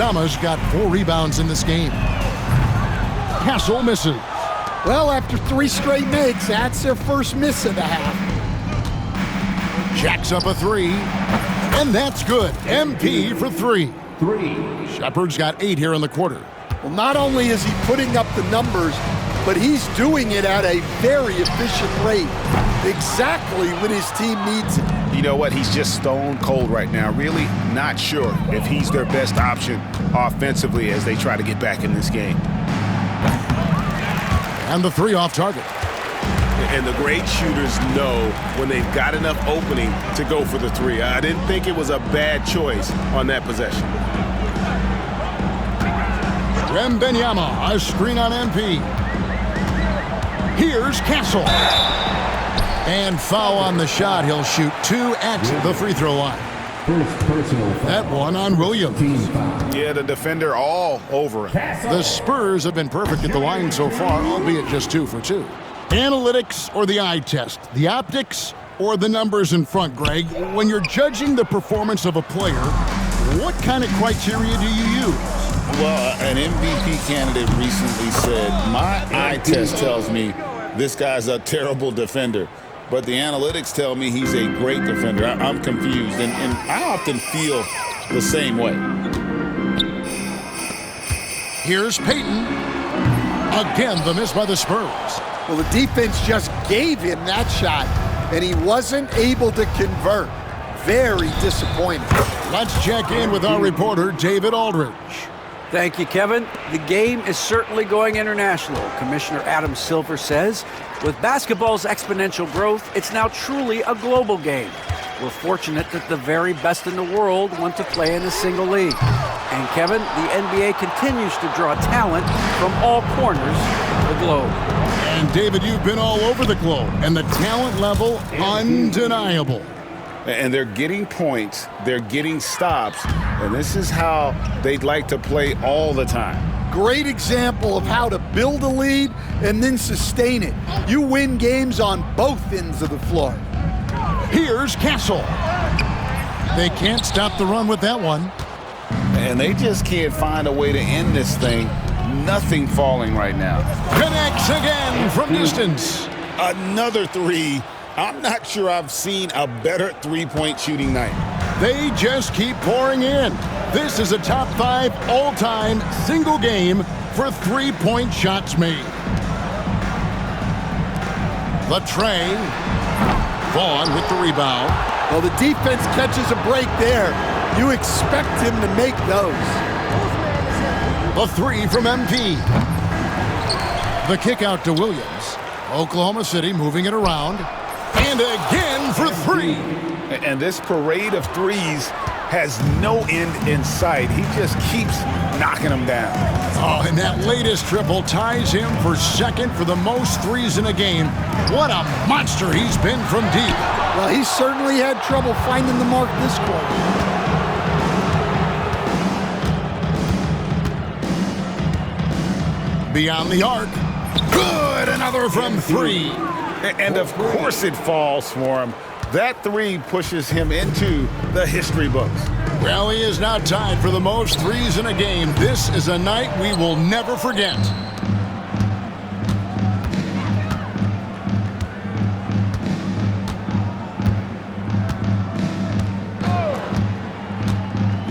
Dama's got 4 rebounds in this game. Castle misses. Well, after 3 straight makes, that's their first miss of the half. Jacks up a 3, and that's good. MP for 3. Shepard's got 8 here in the quarter. Well, not only is he putting up the numbers, but he's doing it at a very efficient rate. Exactly when his team needs it. You know what? He's just stone cold right now. Really not sure if he's their best option offensively as they try to get back in this game. And the 3 off target. And the great shooters know when they've got enough opening to go for the 3. I didn't think it was a bad choice on that possession. Wembanyama, a screen on MP. Here's Castle. And foul on the shot. He'll shoot 2 at the free throw line. That one on Williams. Yeah, the defender all over him. The Spurs have been perfect at the line so far, albeit just 2 for 2. Analytics or the eye test? The optics or the numbers in front, Greg? When you're judging the performance of a player, what kind of criteria do you use? Well, an MVP candidate recently said, my eye test tells me this guy's a terrible defender, but the analytics tell me he's a great defender. I'm confused, and I often feel the same way. Here's Payton. Again, the miss by the Spurs. Well, the defense just gave him that shot, and he wasn't able to convert. Very disappointing. Let's check in with our reporter, David Aldridge. Thank you, Kevin. The game is certainly going international. Commissioner Adam Silver says, with basketball's exponential growth, it's now truly a global game. We're fortunate that the very best in the world want to play in a single league. And Kevin, the NBA continues to draw talent from all corners of the globe. And David, you've been all over the globe, and the talent level undeniable. And they're getting points, they're getting stops, and this is how they'd like to play all the time. Great example of how to build a lead and then sustain it. You win games on both ends of the floor. Here's Castle. They can't stop the run with that one. And they just can't find a way to end this thing. Nothing falling right now. Connects again from distance. Another 3. I'm not sure I've seen a better three-point shooting night. They just keep pouring in. This is a top 5 all-time single game for three-point shots made. The tray. Vaughn with the rebound. Well, the defense catches a break there. You expect him to make those. The 3 from MP. The kick out to Williams. Oklahoma City moving it around. And again for 3. And this parade of threes has no end in sight. He just keeps knocking them down. Oh, and that latest triple ties him for second for the most threes in a game. What a monster he's been from deep. Well, he certainly had trouble finding the mark this quarter. Beyond the arc. Good, another from 3. And of course it falls for him. That 3 pushes him into the history books. Well, he is now tied for the most threes in a game. This is a night we will never forget.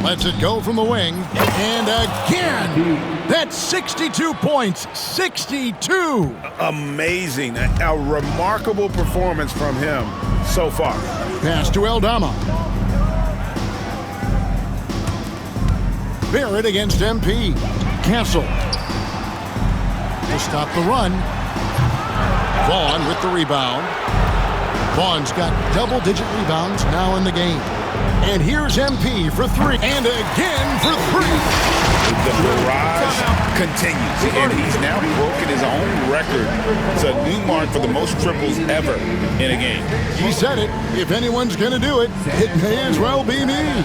Lets it go from the wing. And again! That's 62 points. 62! Amazing. A remarkable performance from him so far. Pass to Aldama. Barrett against MP. Castle. To stop the run. Vaughn with the rebound. Vaughn's got double-digit rebounds now in the game. And here's MP for 3. And again for 3. The barrage continues, and he's now broken his own record. It's a new mark for the most triples ever in a game. He said it. If anyone's going to do it, it may as well be me.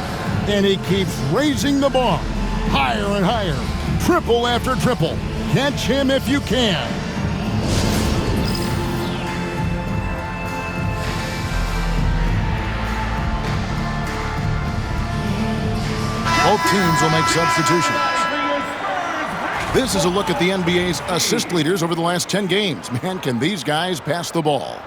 And he keeps raising the bar. Higher and higher. Triple after triple. Catch him if you can. Both teams will make substitutions. This is a look at the NBA's assist leaders over the last 10 games. Man, can these guys pass the ball?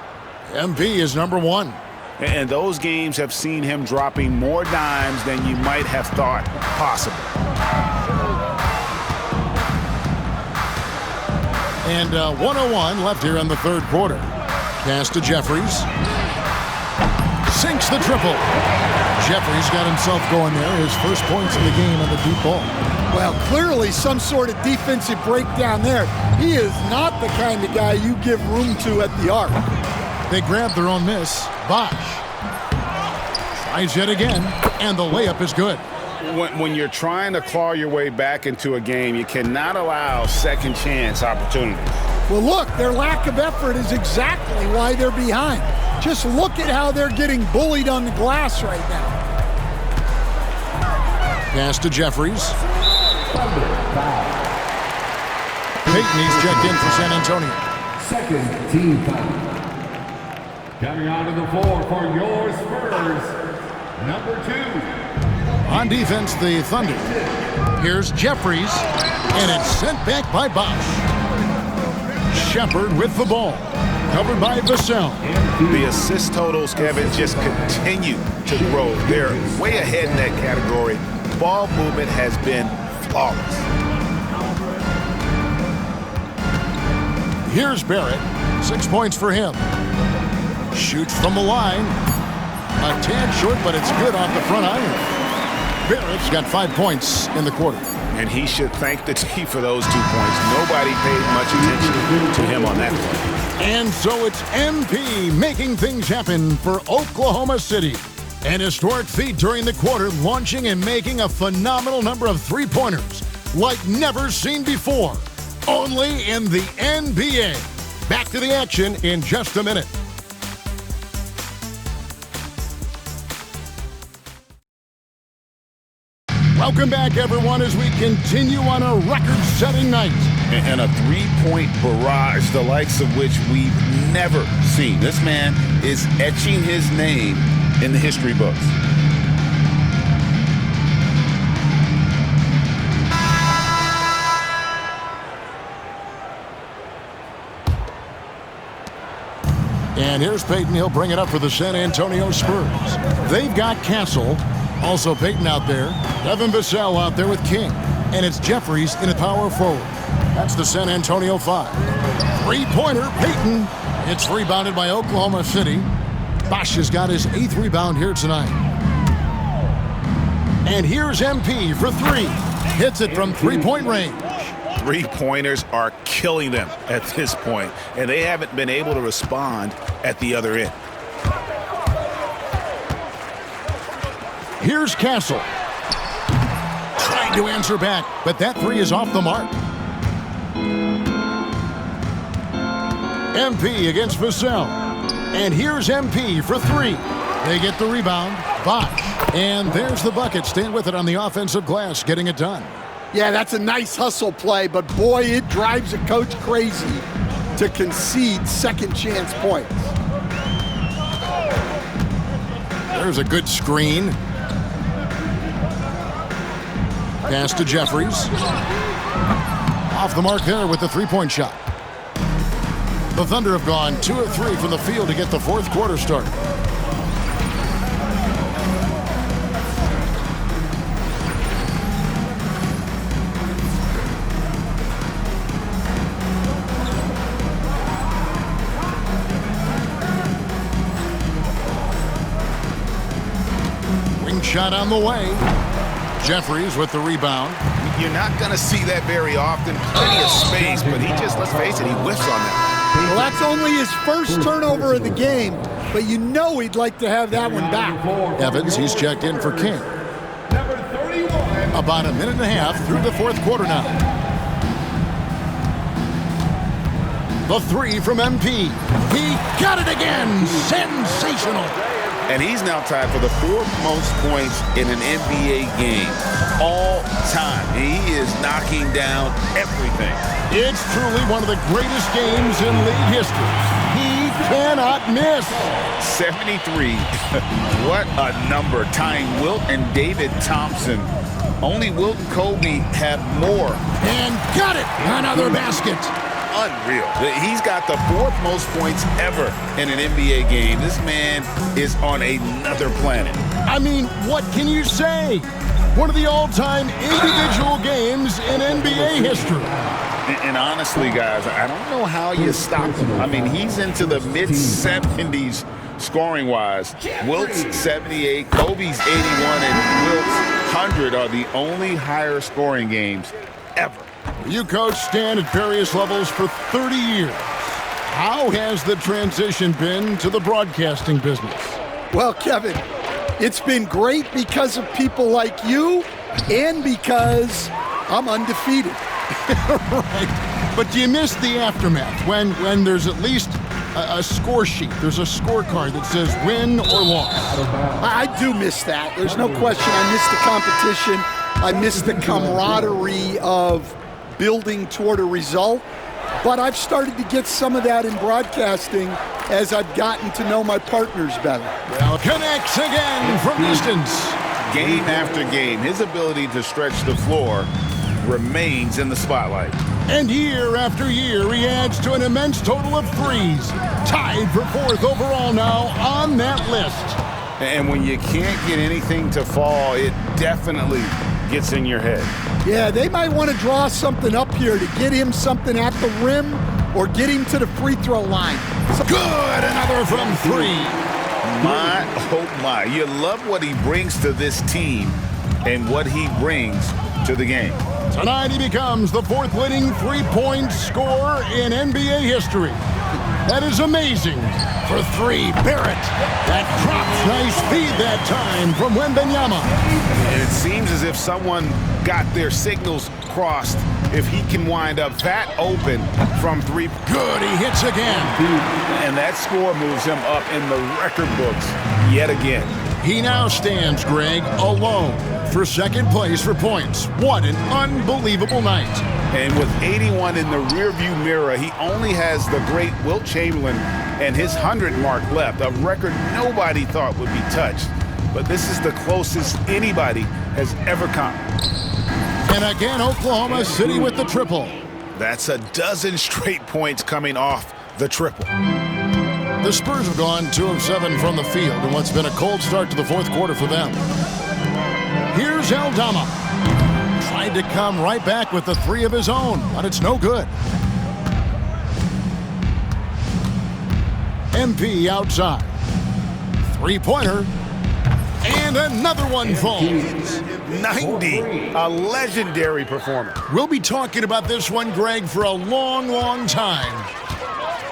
MP is number 1. And those games have seen him dropping more dimes than you might have thought possible. And 1:01 left here in the third quarter. Pass to Jeffries. Sinks the triple. Jeffries got himself going there. His first points in the game on the deep ball. Well, clearly some sort of defensive breakdown there. He is not the kind of guy you give room to at the arc. They grab their own miss. Bosh tries yet again, and the layup is good. When you're trying to claw your way back into a game, you cannot allow second chance opportunities. Well, look, their lack of effort is exactly why they're behind. Just look at how they're getting bullied on the glass right now. Pass to Jeffries. Payton, he's checked in for San Antonio. Second team foul. Coming onto the floor for your Spurs, number 2. On defense, the Thunder. Here's Jeffries, and it's sent back by Bosh. Shepard with the ball, covered by Vassell. The assist totals, Kevin, just continue to grow. They're way ahead in that category. Ball movement has been flawless. Here's Barrett, 6 points for him. Shoots from the line. A tad short, but it's good off the front iron. Barrett's got 5 points in the quarter. And he should thank the team for those 2 points. Nobody paid much attention to him on that play. And so it's MP making things happen for Oklahoma City. An historic feat during the quarter, launching and making a phenomenal number of three-pointers like never seen before. Only in the NBA. Back to the action in just a minute. Welcome back, everyone, as we continue on a record-setting night. And a three-point barrage, the likes of which we've never seen. This man is etching his name in the history books. And here's Payton. He'll bring it up for the San Antonio Spurs. They've got Castle. Also Payton out there. Devin Vassell out there with King. And it's Jeffries in a power forward. That's the San Antonio 5. Three-pointer, Payton. It's rebounded by Oklahoma City. Bosh has got his 8th rebound here tonight. And here's MP for 3. Hits it from three-point range. Three-pointers are killing them at this point, and they haven't been able to respond at the other end. Here's Castle. Trying to answer back, but that 3 is off the mark. MP against Vassell. And here's MP for 3. They get the rebound. Bosh. And there's the bucket. Staying with it on the offensive glass, getting it done. Yeah, that's a nice hustle play, but boy, it drives a coach crazy to concede second chance points. There's a good screen. Pass to Jeffries. Off the mark there with the three-point shot. The Thunder have gone 2 of 3 from the field to get the fourth quarter started. Wing shot on the way. Jeffries with the rebound. You're not going to see that very often. Plenty of space, but he just, let's face it, he whiffs on that. Well, that's only his first turnover of the game, but you know he'd like to have that one back. Evans, he's checked in for King. About a minute and a half through the fourth quarter now. The 3 from MP. He got it again. Sensational. And he's now tied for the 4th most points in an NBA game all time. He is knocking down everything. It's truly one of the greatest games in league history. He cannot miss. 73. What a number. Tying Wilt and David Thompson Only Wilt and Kobe have more. And got it! Another basket. Unreal. He's got the 4th most points ever in an NBA game. This man is on another planet. I mean, what can you say? One of the all-time individual games in NBA history. And honestly, guys, I don't know how you stop him. I mean, he's into the mid-70s scoring-wise. Wilt's 78, Kobe's 81, and Wilt's 100 are the only higher scoring games ever. You coached Stan at various levels for 30 years. How has the transition been to the broadcasting business? Well, Kevin, it's been great because of people like you and because I'm undefeated. Right. But do you miss the aftermath when there's at least a score sheet? There's a scorecard that says win or loss. I do miss that. There's no question. I miss the competition. I miss the camaraderie of building toward a result. But I've started to get some of that in broadcasting as I've gotten to know my partners better. Well, connects again from distance. Game after game, his ability to stretch the floor remains in the spotlight. And year after year, he adds to an immense total of threes. Tied for 4th overall now on that list. And when you can't get anything to fall, it definitely gets in your head. Yeah, they might want to draw something up here to get him something at the rim or get him to the free throw line. Good, another from 3. My, oh my. You love what he brings to this team and what he brings to the game. Tonight he becomes the 4th leading three-point scorer in NBA history. That is amazing. For 3, Barrett. That drops. Nice feed that time from Wembanyama. It seems as if someone got their signals crossed if he can wind up that open from 3. Good, he hits again. And that score moves him up in the record books yet again. He now stands, Greg, alone for 2nd place for points. What an unbelievable night. And with 81 in the rearview mirror, he only has the great Wilt Chamberlain and his 100 mark left, a record nobody thought would be touched. But this is the closest anybody has ever come. And again, Oklahoma City with the triple. That's a dozen straight points coming off the triple. The Spurs have gone 2 of 7 from the field in what's been a cold start to the 4th quarter for them. Here's Aldama. Tried to come right back with the 3 of his own, but it's no good. MP outside. 3-pointer. And another one falls. 90, a legendary performance. We'll be talking about this one, Greg, for a long, long time.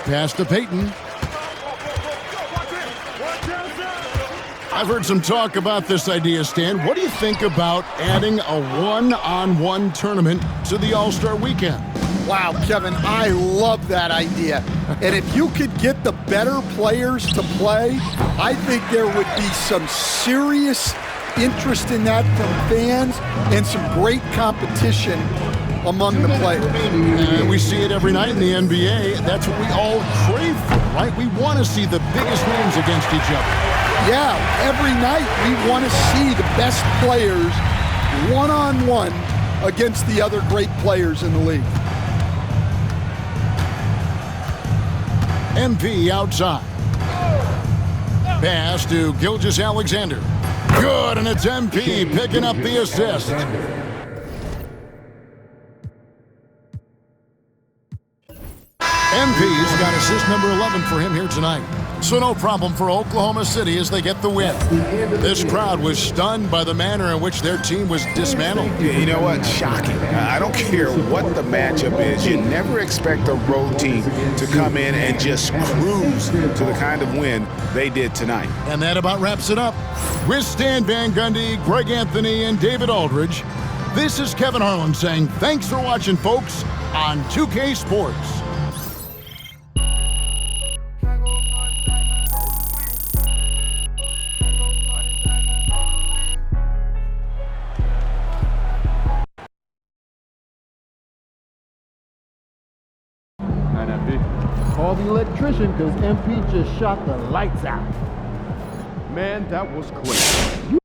Pass to Peyton. I've heard some talk about this idea, Stan. What do you think about adding a one-on-one tournament to the All-Star Weekend? Wow, Kevin, I love that idea. And if you could get the better players to play, I think there would be some serious interest in that from fans and some great competition among the players. And we see it every night in the NBA. That's what we all crave for, right? We want to see the biggest names against each other. Yeah, every night we want to see the best players one-on-one against the other great players in the league. MP outside. Pass to Gilgeous-Alexander. Good, and it's MP picking up the assist. MP's got assist number 11 for him here tonight. So no problem for Oklahoma City as they get the win. This crowd was stunned by the manner in which their team was dismantled. You know what? Shocking. I don't care what the matchup is. You never expect a road team to come in and just cruise to the kind of win they did tonight. And that about wraps it up. With Stan Van Gundy, Greg Anthony, and David Aldridge, this is Kevin Harlan saying thanks for watching, folks, on 2K Sports. Call the electrician because MP just shot the lights out. Man, that was quick.